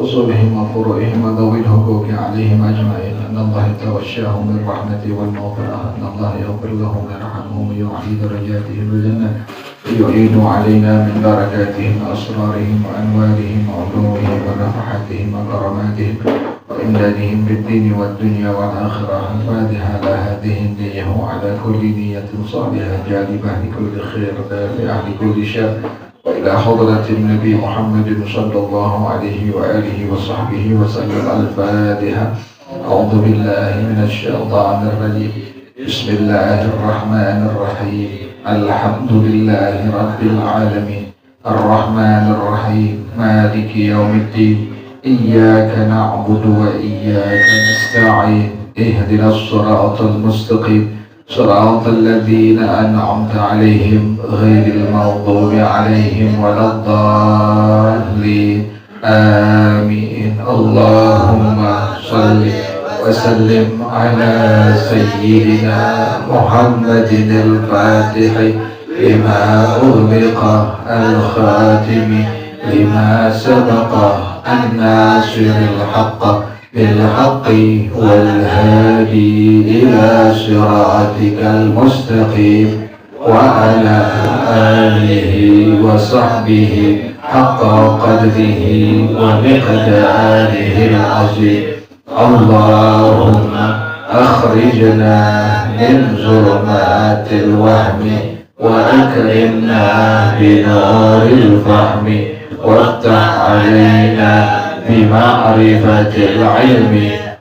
وأصولهم وفروعهم وذوي الحقوق عليهم أجمعين أن الله يتغشاهم بالرحمة والمغفرة أن الله يغفر لهم ويرحمهم ويعلي درجاتهم الجنة ويعيد علينا من بركاتهم وأسرارهم وأنوارهم وعلومهم ونفحاتهم وكراماتهم وإمدادهم بالدين والدنيا والآخرة الفاتحة على هذه النية وعلى كل نية صالحة جالبة لكل خير دافعة لكل شر وإلى حضرة النبي محمد صلى الله عليه وآله وصحبه وسلم الفاتحة. أعوذ بالله من الشيطان الرجيم. بسم الله الرحمن الرحيم. الحمد لله رب العالمين الرحمن الرحيم مالك يوم الدين إياك نعبد وإياك نستعين اهدنا الصراط المستقيم صراط الذين أنعمت عليهم غير المغضوب عليهم ولا الضالين آمين. اللهم صل وسلم على سيدنا محمد الفاتح لما أغلق الخاتم لما سبق الناصر الحق بالحق والهادي إلى صراطك المستقيم وعلى آله وصحبه حق قدره ومقداره العظيم. اللهم أخرجنا من ظلمات الوهم وأكرمنا بنور الفهم وافتح علينا بمعرفة العلم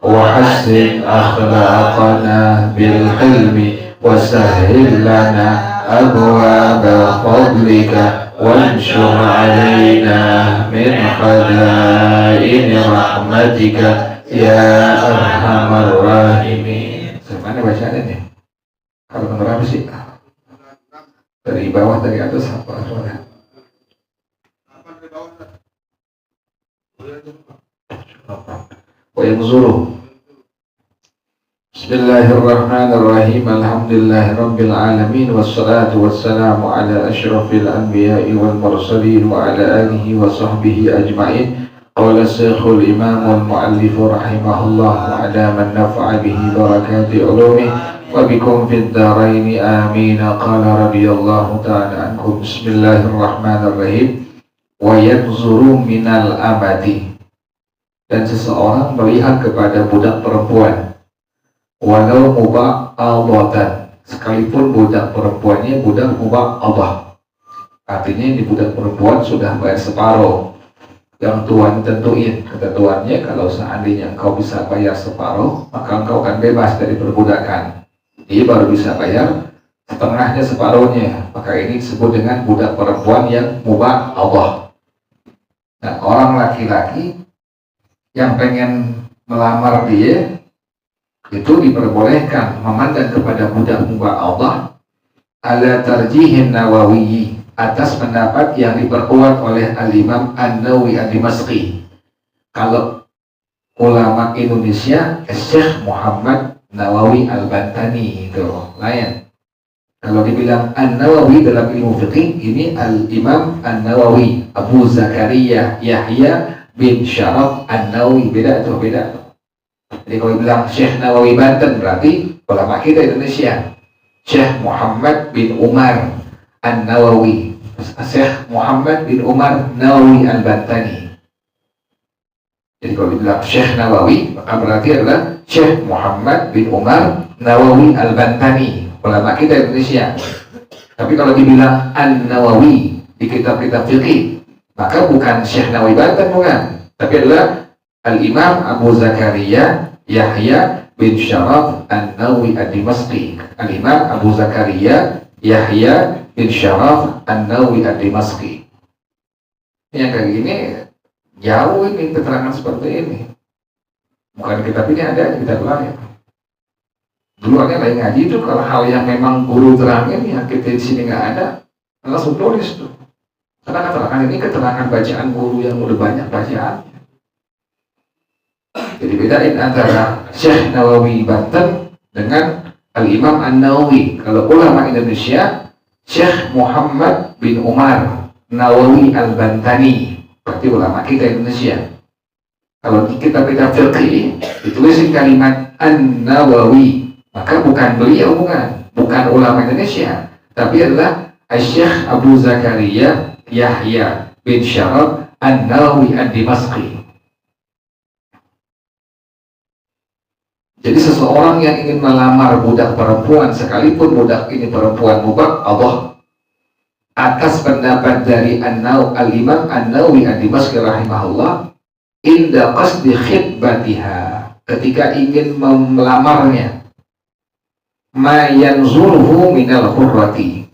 وحسن أخلاقنا بالحلم وسهل لنا أبواب فضلك وانشر علينا من خزائن رحمتك يا أرحم الراحمين. Mana bacaan ini? Kalau benar apa sih? Dari bawah dari atas apa? وينظروا. بسم الله الرحمن الرحيم. الحمد لله رب العالمين والصلاة والسلام على أشرف الأنبياء والمرسلين وعلى آله وصحبه أجمعين. قال الشيخ الإمام المؤلف رحمه الله وعلى من نفع به بركات علومه وبكم في الدارين آمين. قال رضي الله تعالى عنكم. بسم الله الرحمن الرحيم. وينظر من الأمة. Dan seseorang melihat kepada budak perempuan walau muba'adatan, sekalipun budak perempuannya budak muba'adah, artinya di budak perempuan sudah bayar separuh, yang tuan tentuin, kata tuannya kalau seandainya engkau bisa bayar separuh maka engkau akan bebas dari perbudakan. Dia baru bisa bayar setengahnya, separuhnya, maka ini disebut dengan budak perempuan yang muba'adah. Nah, orang laki-laki yang pengen melamar dia itu diperbolehkan memandang kepada budak muba'adah ala tarjihin Nawawi, atas pendapat yang diperkuat oleh Al-Imam An-Nawawi Ad-Dimashqi. Kalau ulama Indonesia Syekh Muhammad Nawawi Al-Bantani itu lain. Kalau dibilang An-Nawawi dalam ilmu fiqih, ini Al-Imam An-Nawawi Abu Zakaria Yahya bin Syaraf An-Nawawi, beda tuh, beda. Jadi kalau bilang Syekh Nawawi Banten berarti ulama kita Indonesia Syekh Muhammad bin Umar An-Nawawi, Syekh Muhammad bin Umar Nawawi Al-Bantani. Jadi kalau dibilang Syekh Nawawi maka berarti adalah Syekh Muhammad bin Umar Nawawi Al-Bantani, ulama kita Indonesia. Tapi kalau dibilang An-Nawawi di kitab-kitab fiqih maka bukan Syekh Nawawi Banten, bukan, tapi adalah Al-Imam Abu Zakaria Yahya bin Syaraf An-Nawawi Ad-Dimashqi. Al-Imam Abu Zakaria Yahya bin Syaraf An-Nawawi Ad-Dimashqi. Yang kayak gini jauh ini keterangan seperti ini. Bukan kitab ini, ada kitab lain. Dulu ada lagi ngaji itu kalau hal yang memang guru terangin yang kita di sini nggak ada, langsung tulis tuh. Karena keterangan ini keterangan bacaan guru yang udah banyak bacaannya. Jadi bedain antara Syekh Nawawi Banten dengan Al-Imam An-Nawawi. Kalau ulama Indonesia Syekh Muhammad bin Umar Nawawi Al-Bantani, berarti ulama kita Indonesia. Kalau di kitab-kitab fiqih ditulisin kalimat An-Nawawi, maka bukan beliau, bukan ulama Indonesia, tapi adalah Syekh Abu Zakaria Yahya bin Syaraf An-Nawawi Ad-Dimashqi. Jadi seseorang yang ingin melamar budak perempuan, sekalipun budak ini perempuan mubak Allah, atas pendapat dari Al-Imam An-Nawawi Ad-Dimashqi rahimahullah, inda qasdi khidbatiha, ketika ingin melamarnya, ma yanzurhu minal hurrati,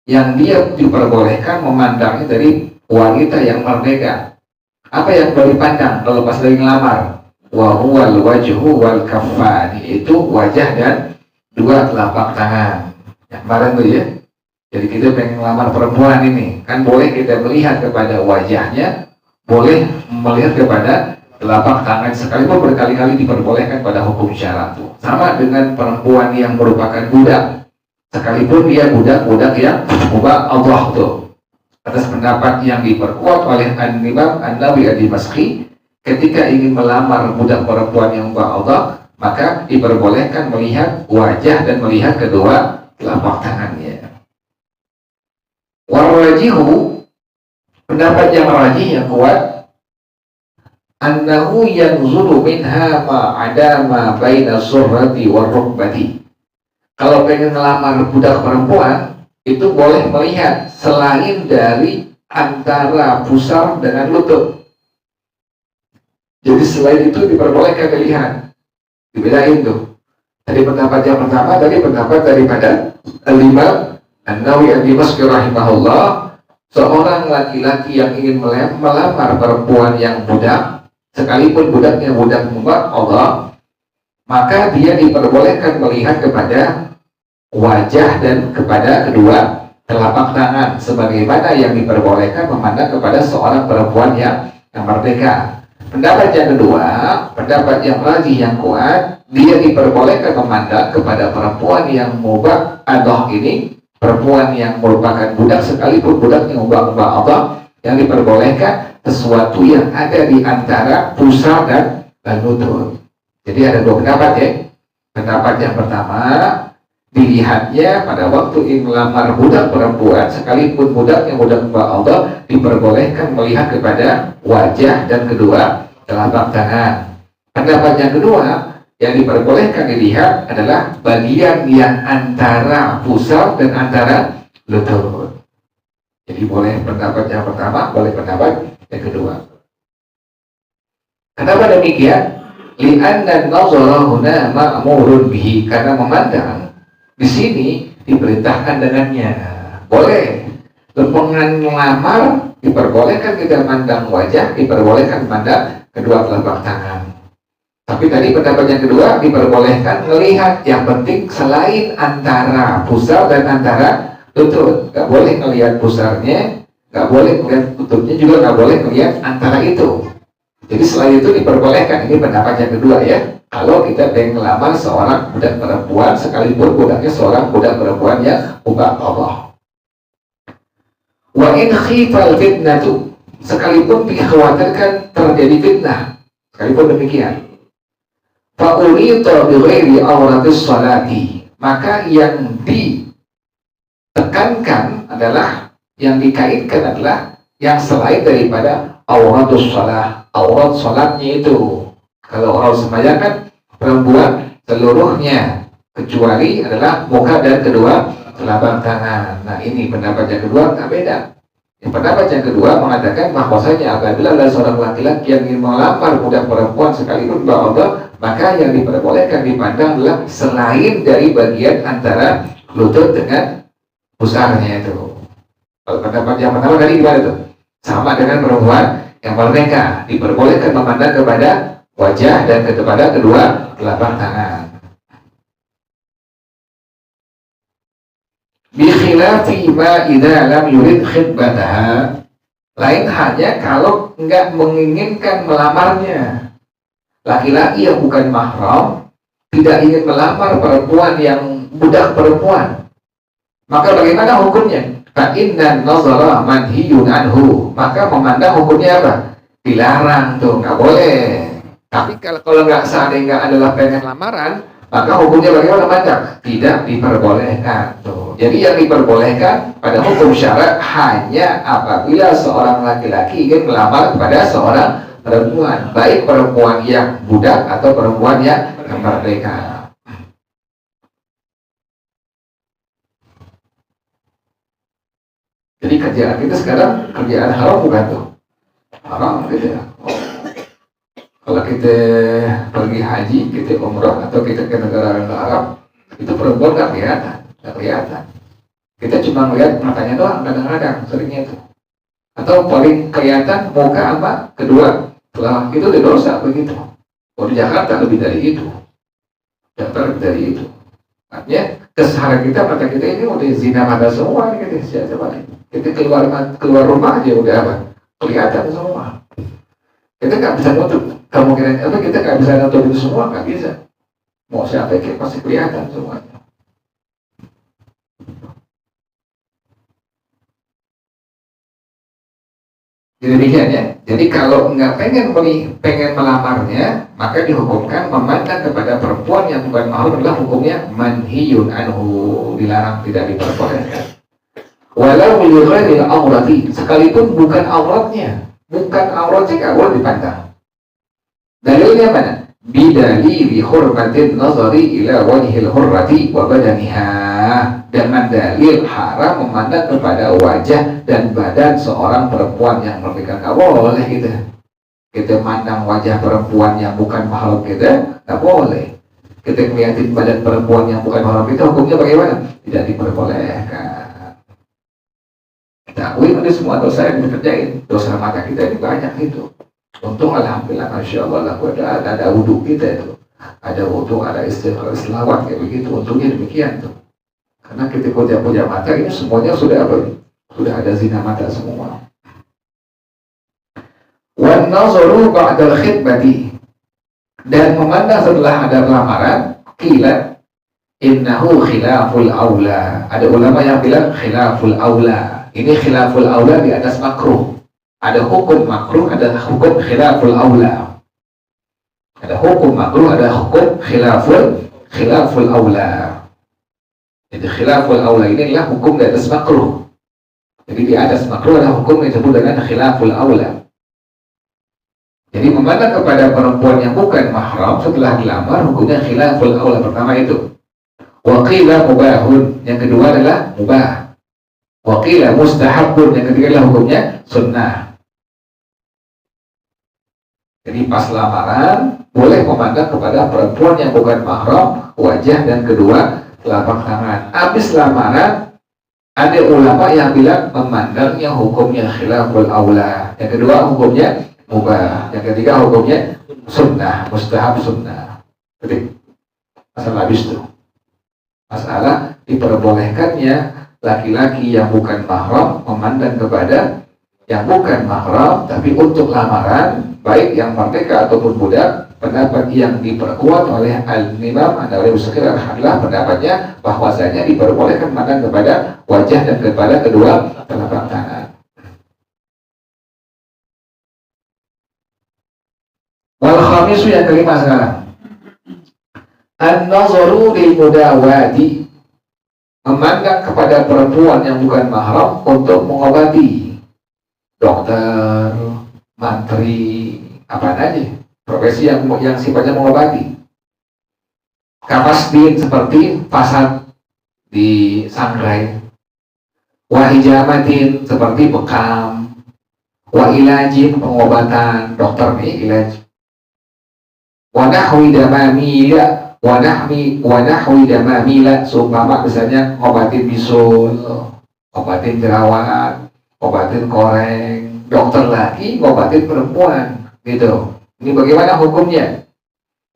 yang dia diperbolehkan memandangnya dari wanita yang merdeka. Apa yang boleh dipandang kalau pas lagi ngelamar? Wa huwal wajhu wal kaffani, itu wajah dan dua telapak tangan. Yang kemarin tuh ya. Jadi kita pengen ngelamar perempuan ini, kan boleh kita melihat kepada wajahnya, boleh melihat kepada telapak tangan, sekalipun berkali-kali diperbolehkan pada hukum syara tuh. Sama dengan perempuan yang merupakan budak, sekalipun dia budak-budak yang mubah Allah tuh. Atas pendapat yang diperkuat oleh Al-Imam An-Nawawi Ad-Dimashqi, ketika ingin melamar budak perempuan yang mubah Allah, maka diperbolehkan melihat wajah dan melihat kedua telapak tangannya. Warajihu, pendapat yang rajih yang kuat, annahu yanzuru minha ma adama baina surrati wa rukbati. Kalau pengen ngelamar budak perempuan, itu boleh melihat selain dari antara pusar dengan lutut. Jadi selain itu diperbolehkan dilihat, dibedain tuh. Tadi pendapat yang pertama, tadi pendapat daripada Al-Imam An-Nawawi Ad-Dimashqi rahimahullah, seorang laki-laki yang ingin melamar perempuan yang budak, sekalipun budaknya budak mubah Allah, maka dia diperbolehkan melihat kepada wajah dan kepada kedua telapak tangan, sebagaimana yang diperbolehkan memandang kepada seorang perempuan yang merdeka. Pendapat yang kedua, pendapat yang rajih yang kuat, dia diperbolehkan memandang kepada perempuan yang mubah Allah ini, perempuan yang merupakan budak, sekalipun budaknya mubah Allah, yang diperbolehkan sesuatu yang ada di antara pusar dan lutut. Jadi ada dua pendapat ya. Pendapat yang pertama, dilihatnya pada waktu ingin melamar budak perempuan, sekalipun budaknya budak mubah Allah, diperbolehkan melihat kepada wajah dan kedua telapak tangan. Pendapat yang kedua, yang diperbolehkan dilihat adalah bagian yang antara pusar dan antara lutut. Jadi boleh pendapat yang pertama, boleh pendapat yang kedua. Kenapa demikian? Li'anna an-nazara huna ma'murun bihi, karena memandang di sini diperintahkan dengannya. Boleh lempengan melamar, diperbolehkan kita mandang wajah, diperbolehkan mandang kedua telapak tangan. Tapi tadi pendapat yang kedua, diperbolehkan melihat, yang penting selain antara pusar dan antara lutut. Gak boleh melihat pusarnya, gak boleh melihat lututnya, juga gak boleh melihat antara itu. Jadi selain itu diperbolehkan. Ini pendapat yang kedua ya. Kalau kita pengen melamar seorang budak perempuan, sekalipun budaknya seorang budak perempuan yang mubah Allah. Wa in khifal fitnatu, sekalipun dikhawatirkan terjadi fitnah, sekalipun demikian. Fa'urita bighairi auratis salati, maka yang ditekankan adalah, yang dikaitkan adalah yang selain daripada auratus salah, aurat salatnya itu. Kalau orang sembahyang kan perempuan seluruhnya, kecuali adalah muka dan kedua telapak tangan. Nah ini pendapat yang kedua tak beda. Yang pendapat yang kedua mengatakan bahwasanya apabila ada seorang laki-laki yang ingin melamar budak perempuan sekalipun Allah, maka yang diperbolehkan dipandang adalah selain dari bagian antara lutut dengan pusarnya itu. Kalau pendapat yang pertama tadi gimana itu? Sama dengan perempuan yang merdeka, diperbolehkan memandang kepada wajah dan kepada kedua telapak tangan. Bikhilafi ma idza lam yurid khidbataha, lain hanya kalau enggak menginginkan melamarnya. Laki-laki yang bukan mahram tidak ingin melamar perempuan yang budak perempuan, maka bagaimana hukumnya? Fa inna nazara manhiyun anhu, maka memandang hukumnya apa? Dilarang tuh, nggak boleh. Tapi kalau nggak seandainya adalah pengen lamaran, maka hukumnya bagaimana macam? Tidak diperbolehkan. Tuh. Jadi yang diperbolehkan pada hukum syarat hanya apabila seorang laki-laki ingin melamar kepada seorang perempuan, baik perempuan yang budak atau perempuan yang merdeka. Jadi kerjaan kita sekarang kerjaan haram bukan tuh? Haram gitu ya. Kalau kita pergi haji, kita umrah atau kita ke negara Arab, itu perempuan nggak kelihatan. Kita cuma melihat matanya doang kadang-kadang, seringnya itu. Atau paling kelihatan muka apa? Kedua. Setelah itu dia dosa begitu. Kalau di Jakarta lebih dari itu. Jakarta lebih dari itu. Artinya keseharian kita, mata kita ini udah zina mata semua gitu. Siapa balik. Kita keluar rumah aja udah apa? Kelihatan semua. Kita nggak bisa nutup kemungkinan itu, kita nggak bisa nutup itu semua, nggak bisa. Mau siapa yang pasti kelihatan semuanya. Jadi demikian ya. Jadi kalau nggak pengen melamarnya, maka dihukumkan memandang kepada perempuan yang bukan mahram adalah hukumnya manhiyun anhu, dilarang, tidak diperbolehkan. Walau yughairil aurati, sekalipun bukan auratnya. Bukan auratnya nggak boleh dipandang. Dalilnya mana? Bidalili hurmatin nazari ila wajhil hurrati wa badaniha. Dengan dalil haram memandang kepada wajah dan badan seorang perempuan yang merdeka. Nggak boleh gitu. Kita mandang wajah perempuan yang bukan mahram kita, nggak boleh. Kita ngeliatin badan perempuan yang bukan mahram kita, hukumnya bagaimana? Tidak diperbolehkan. Akui ini semua dosa yang dikerjain, dosa mata kita ini banyak itu. Untung alhamdulillah, masya Allah, ada wudhu kita itu, ada wudhu, ada istighfar, selawat kayak begitu. Untungnya demikian tuh. Karena kita puja mata ini semuanya sudah apa? Sudah ada zina mata semua. Wan nazaru ba'dal khidmati, dan memandang setelah ada lamaran, qila innahu khilaful aula. Ada ulama yang bilang khilaful aula. Ini khilaful aula di atas makruh. Ada hukum makruh, ada hukum khilaful aula. Ada hukum makruh, ada hukum khilaful aula. Jadi khilaful aula ini adalah hukum di atas makruh. Jadi di atas makruh ada hukum yang disebut dengan khilaful aula. Jadi memandang kepada perempuan yang bukan mahram setelah dilamar, hukumnya khilaful aula. Pertama itu. Wa qila mubahun. Yang kedua adalah mubah. Wakil mustahabun, yang ketiga adalah hukumnya sunnah. Jadi pas lamaran boleh memandang kepada perempuan yang bukan mahram wajah dan kedua telapak tangan. Habis lamaran ada ulama yang bilang memandangnya hukumnya khilaful aula. Yang kedua hukumnya mubah. Yang ketiga hukumnya sunnah, mustahab sunnah. Jadi masalah habis itu. Masalah diperbolehkannya laki-laki yang bukan mahram memandang kepada yang bukan mahram, tapi untuk lamaran, baik yang merdeka ataupun budak, pendapat yang diperkuat oleh Al-Imam An-Nawawi adalah pendapatnya bahwasanya diperbolehkan memandang kepada wajah dan kepada kedua telapak tangan. Wal khamisu, yang kelima sekarang. An-nazaru lil mudawati, memandang kepada perempuan yang bukan mahram untuk mengobati. Dokter, mantri, apa aja profesi yang sifatnya mengobati. Kafasdin, seperti fasad di sangrai. Wahijamatin, seperti bekam. Wa ilajin, pengobatan. Dokter nih, ilaj. Wanahwi damamila, wanahwi damamila, seumpama misalnya obatin bisul, obatin jerawat, obatin koreng. Dokter lagi ngobatin perempuan, gitu. Ini bagaimana hukumnya?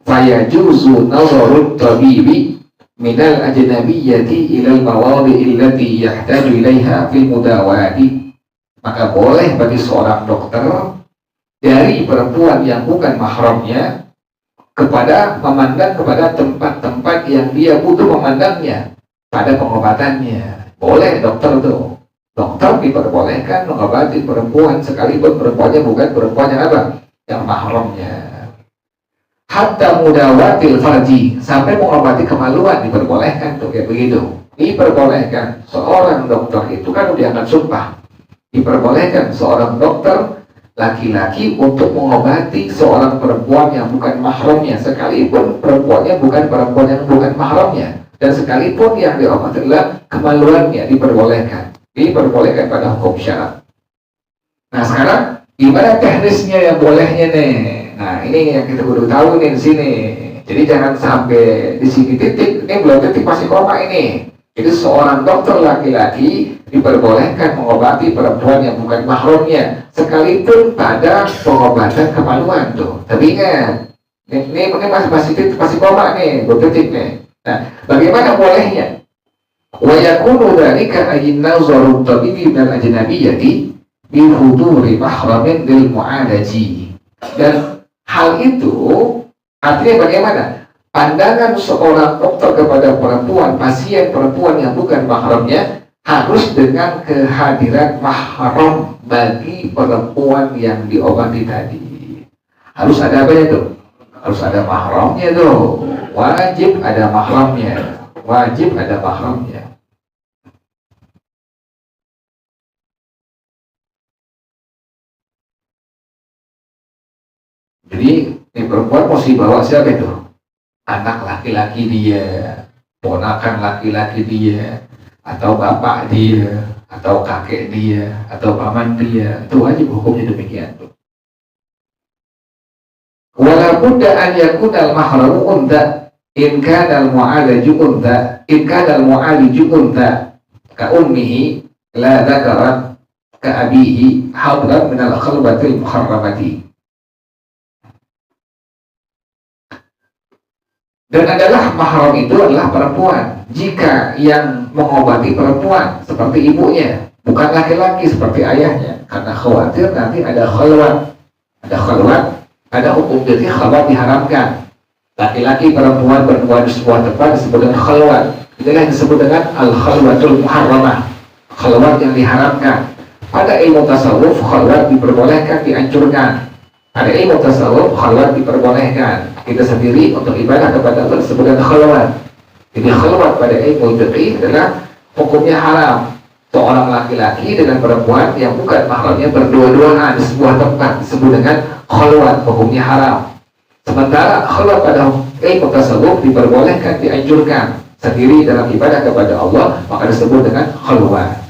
Fayajuzu nazarut tabibi minal ajnabiyyati ilal mawadi illati yahtaju ilaiha fil mudawati. Maka boleh bagi seorang dokter dari perempuan yang bukan mahramnya kepada memandang kepada tempat-tempat yang dia butuh memandangnya pada pengobatannya. Boleh dokter tuh. Dokter diperbolehkan mengobati perempuan sekalipun perempuannya bukan perempuan yang apa? Yang mahramnya. hatta mudawatil farji, sampai mengobati kemaluan diperbolehkan tuh kayak begitu. Diperbolehkan seorang dokter itu kan diangkat sumpah. Diperbolehkan seorang dokter laki-laki untuk mengobati seorang perempuan yang bukan mahramnya, sekalipun perempuannya bukan perempuan yang bukan mahramnya, dan sekalipun yang diobati adalah kemaluannya, diperbolehkan pada hukum syarat. Nah sekarang gimana teknisnya yang bolehnya nih? Nah ini yang kita kudu tahu nih di sini. Jadi jangan sampai di sini titik, ini belum titik masih koma ini. Jadi seorang dokter laki-laki diperbolehkan mengobati perempuan yang bukan mahramnya, sekalipun pada pengobatan kemaluan tuh. Tapi ingat, ini masih koma nih, belum titik nih. Nah, bagaimana bolehnya? Wa yakunu dzalika ayyin nazaru tabibi minal ajnabiyyati bi huduri mahramin lil mu'alaji. Dan hal itu artinya bagaimana? Pandangan seorang dokter kepada perempuan, pasien perempuan yang bukan mahramnya harus dengan kehadiran mahram bagi perempuan yang diobati tadi. Harus ada apa itu? Harus ada mahramnya tuh. Wajib ada mahramnya. Wajib ada mahramnya. Jadi ini perempuan mesti bawa siapa itu? Anak laki-laki dia, ponakan laki-laki dia, atau bapak dia, atau kakek dia, atau paman dia. Itu wajib hukumnya demikian tuh. Walaupun an yakuna al-mahramu unta in kana al-mu'alaju unta in kana al-mu'aliju unta ka ummihi la dzakaran ka abihi hadran min al-khalwatil muharramati. Dan adalah mahram itu adalah perempuan jika yang mengobati perempuan seperti ibunya, bukan laki-laki seperti ayahnya, karena khawatir nanti ada khalwat, ada hukum jadi khalwat diharamkan. Laki-laki perempuan berdua di sebuah tempat disebut dengan khalwat. Inilah disebut dengan al-khalwatul muharramah, khalwat yang diharamkan. Pada ilmu tasawuf khalwat diperbolehkan, dianjurkan. Ada ilmu tasawuf khalwat diperbolehkan. Kita sendiri untuk ibadah kepada Allah disebut dengan khalwat. Jadi khalwat pada ilmu fiqih adalah hukumnya haram. Seorang laki-laki dengan perempuan yang bukan mahramnya berdua-duaan di sebuah tempat disebut dengan khalwat, hukumnya haram. Sementara khalwat pada ilmu tasawuf diperbolehkan, dianjurkan. Sendiri dalam ibadah kepada Allah maka disebut dengan khalwat.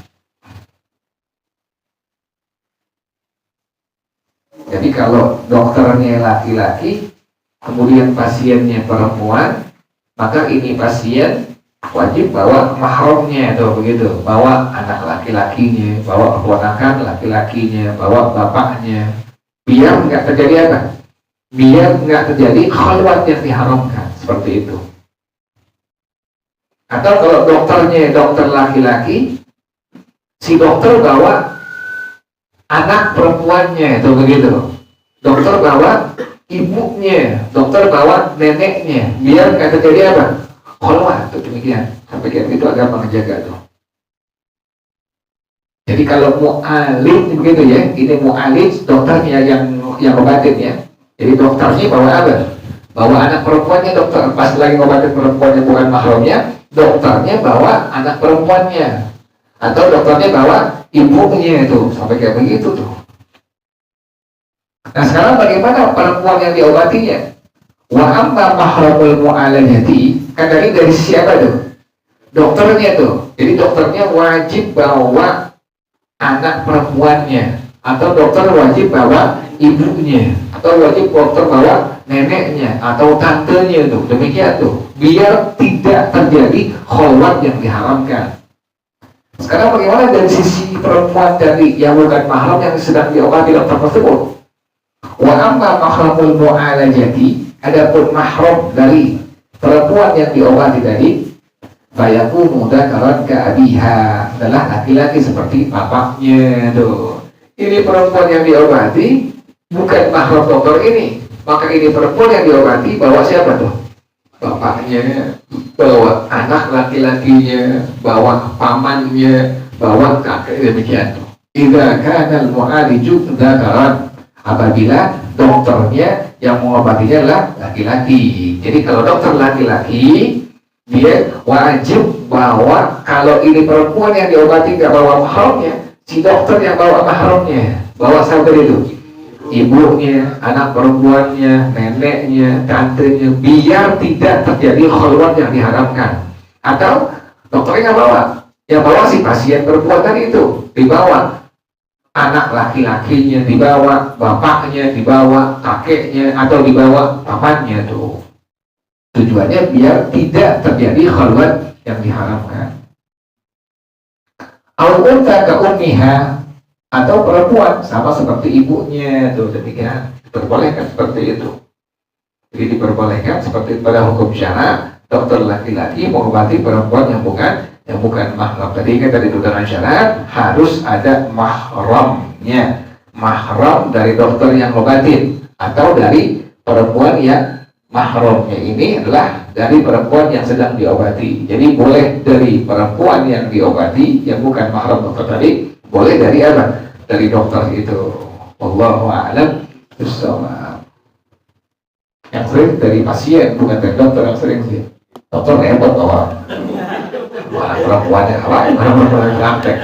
Jadi kalau dokternya laki-laki, kemudian pasiennya perempuan, maka ini pasien wajib bawa mahramnya atau begitu, bawa anak laki-lakinya, bawa keponakan laki-lakinya, bawa bapaknya, biar nggak terjadi apa? Biar nggak terjadi khalwat yang diharamkan seperti itu. Atau kalau dokternya dokter laki-laki, si dokter bawa anak perempuannya itu begitu, dokter bawa ibunya, dokter bawa neneknya, biar nggak terjadi apa? Khalwat, itu demikian. Sampai kayak itu agama menjaga tuh. Jadi kalau mu'alij begitu ya, ini mu'alij dokternya yang obatin ya. Jadi dokternya bawa apa? Bawa anak perempuannya dokter, pas lagi ngobatin perempuannya bukan mahramnya, dokternya bawa anak perempuannya, atau dokternya bawa ibunya itu, sampai kayak begitu tuh. Nah sekarang bagaimana perempuan yang diobatinya? Wa amma mahramul mu'alajati, kan dari siapa tuh? Dokternya tuh. Jadi dokternya wajib bawa anak perempuannya, atau dokter wajib bawa ibunya, atau wajib dokter bawa neneknya atau tantenya tuh. Demikian tuh, biar tidak terjadi khalwat yang diharamkan. Sekarang bagaimana dari sisi perempuan tadi yang bukan mahram yang sedang diobati dokter tersebut? Wa amma mahramul mu'alajati, adapun mahram dari perempuan yang diobati tadi, fayakunu dzakaran ka abiha, adalah laki-laki seperti bapaknya tuh. Ini perempuan yang diobati bukan mahram dokter ini, maka ini perempuan yang diobati bawa siapa tuh? Bapaknya, bawa anak laki-lakinya, bawa pamannya, bawa kakek, demikian tuh. Idza kana al-mu'aliju dzakaran, apabila dokternya yang mengobatinya adalah laki-laki. Jadi kalau dokter laki-laki, dia wajib bawa, kalau ini perempuan yang diobati nggak bawa mahramnya, si dokter yang bawa mahramnya, bawa sampai itu ibunya, anak perempuannya, neneknya, tantenya, biar tidak terjadi khalwat yang diharamkan. Atau dokternya nggak bawa, yang bawa si pasien perempuan tadi itu dibawa, anak laki-lakinya dibawa, bapaknya dibawa, kakeknya, atau dibawa pamannya tuh. Tujuannya biar tidak terjadi khalwat yang diharamkan. Al-unta ka ummiha, atau perempuan sama seperti ibunya tuh, demikian diperbolehkan seperti itu. Jadi diperbolehkan seperti pada hukum syara, dokter laki-laki mengobati perempuan yang bukan mahram. Tadi kan tadi dengan syarat harus ada mahramnya, mahram dari dokter yang ngobatin atau dari perempuan yang mahramnya ini adalah dari perempuan yang sedang diobati. Jadi boleh dari perempuan yang diobati yang bukan mahram dokter tadi, boleh dari apa? Dari dokter itu. Wallahu a'lam bishawab. Yang sering dari pasien, bukan dari dokter yang sering sih. Dokter repot orang perempuannya apa? Perempuan praktek.